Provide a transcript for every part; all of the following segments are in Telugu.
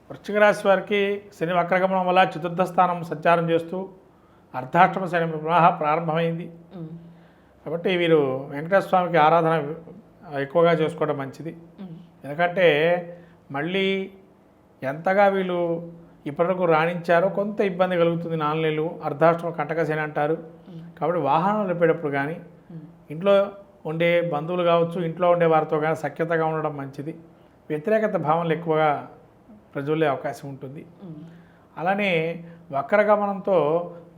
వృశ్చిక రాశి వారికి శని వక్రగమనం వల్ల చతుర్థ స్థానం సంచారం చేస్తూ అర్ధాష్టమ శని పునః ప్రారంభమైంది. కాబట్టి వీరు వెంకటేశ్వర స్వామికి ఆరాధన ఎక్కువగా చేసుకోవడం మంచిది. ఎందుకంటే మళ్ళీ ఎంతగా వీళ్ళు ఇప్పటివరకు రాణించారో కొంత ఇబ్బంది కలుగుతుంది. 4 నెలలు అర్ధాష్టమ కంటక శని అంటారు. కాబట్టి వాహనం నడిపేటప్పుడు కానీ ఇంట్లో ఉండే బంధువులు కావచ్చు, ఇంట్లో ఉండే వారితో కానీ సఖ్యతగా ఉండడం మంచిది. వ్యతిరేకత భావనలు ఎక్కువగా ప్రజ్వలే అవకాశం ఉంటుంది. అలానే వక్రగమనంతో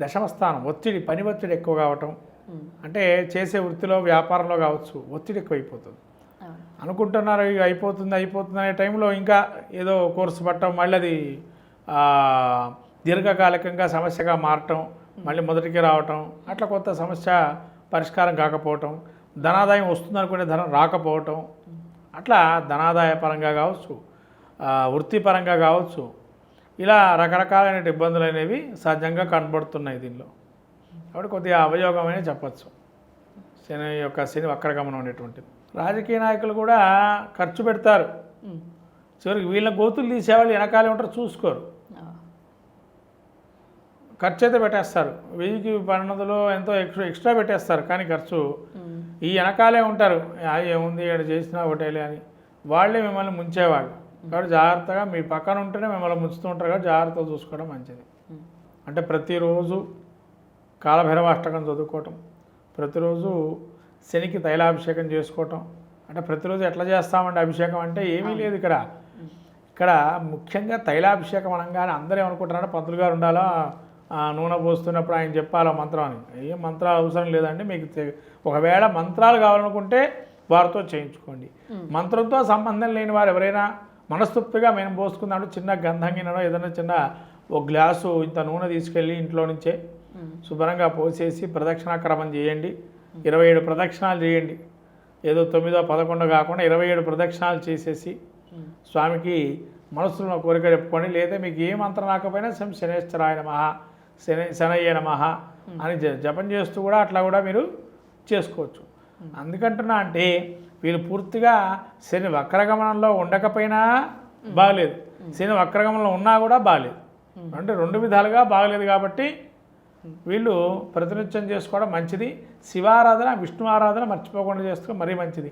దశమ స్థానం ఒత్తిడి, పని ఒత్తిడి ఎక్కువ కావటం, అంటే చేసే వృత్తిలో వ్యాపారంలో కావచ్చు ఒత్తిడి ఎక్కువైపోతుంది. అనుకుంటున్నారు ఇక అయిపోతుంది అనే టైంలో ఇంకా ఏదో కోర్సు పట్టడం, మళ్ళీ అది దీర్ఘకాలికంగా సమస్యగా మారటం, మళ్ళీ మొదటికి రావటం, అట్లా కొత్త సమస్య పరిష్కారం కాకపోవటం, ధనాదాయం వస్తుందనుకునే ధనం రాకపోవటం, అట్లా ధనాదాయ పరంగా కావచ్చు, వృత్తిపరంగా కావచ్చు, ఇలా రకరకాలైన ఇబ్బందులు అనేవి సహజంగా కనబడుతున్నాయి దీనిలో. కాబట్టి కొద్దిగా అవయోగం అనే చెప్పచ్చు శని వక్రగమనం అనేటువంటిది. రాజకీయ నాయకులు కూడా ఖర్చు పెడతారు, చివరికి వీళ్ళ గోతులు తీసేవాళ్ళు వెనకాలే ఉంటారు, చూసుకోరు. ఖర్చు అయితే పెట్టేస్తారు, 1000కి 1200 ఎంతో ఎక్స్ట్రా పెట్టేస్తారు, కానీ ఖర్చు ఈ వెనకాలే ఉంటారు. ఏముంది ఇక్కడ చేసినా ఒకటేలే అని వాళ్ళే మిమ్మల్ని ముంచేవాళ్ళు. కాబట్టి జాగ్రత్తగా మీ పక్కన ఉంటేనే మిమ్మల్ని ముంచుతూ ఉంటారు. కాబట్టి జాగ్రత్తగా చూసుకోవడం మంచిది. అంటే ప్రతిరోజు కాలభైరవాష్టకం చదువుకోవటం, ప్రతిరోజు శనికి తైలాభిషేకం చేసుకోవటం. అంటే ప్రతిరోజు ఎట్లా చేస్తామంటే అభిషేకం అంటే ఏమీ లేదు ఇక్కడ ముఖ్యంగా తైలాభిషేకం అనగానే అందరూ ఏమనుకుంటారంటే పంతులు గారు ఉండాలా, నూనె పోస్తున్నప్పుడు ఆయన చెప్పాలా మంత్రం అని. ఏం మంత్రాలు అవసరం లేదండి. మీకు ఒకవేళ మంత్రాలు కావాలనుకుంటే వారితో చేయించుకోండి. మంత్రంతో సంబంధం లేని వారు ఎవరైనా మనస్తృప్తిగా మేము పోసుకున్నాడు, చిన్న గంధంగినో ఏదైనా చిన్న ఒక గ్లాసు ఇంత నూనె తీసుకెళ్ళి ఇంట్లో నుంచే శుభ్రంగా పోసేసి ప్రదక్షిణాక్రమం చేయండి. 27 ప్రదక్షిణాలు చేయండి. ఏదో 9, 11 కాకుండా 27 ప్రదక్షిణాలు చేసేసి స్వామికి మనసులో కోరిక చెప్పుకోండి. లేదా మీకు ఏ మంత్రం రాకపోయినా శనేశ్వరాయ నమః, శనయ్య నమః అని జపం చేస్తూ కూడా అట్లా కూడా మీరు చేసుకోవచ్చు. అందుకంటున్నా అంటే వీళ్ళు పూర్తిగా శని వక్రగమనంలో ఉండకపోయినా బాగలేదు, శని వక్రగమనంలో ఉన్నా కూడా బాగలేదు. అంటే 2 విధాలుగా బాగలేదు. కాబట్టి వీళ్ళు ప్రతినిత్యం చేసుకోవడం మంచిది. శివారాధన, విష్ణు ఆరాధన మర్చిపోకుండా చేస్తే మరీ మంచిది.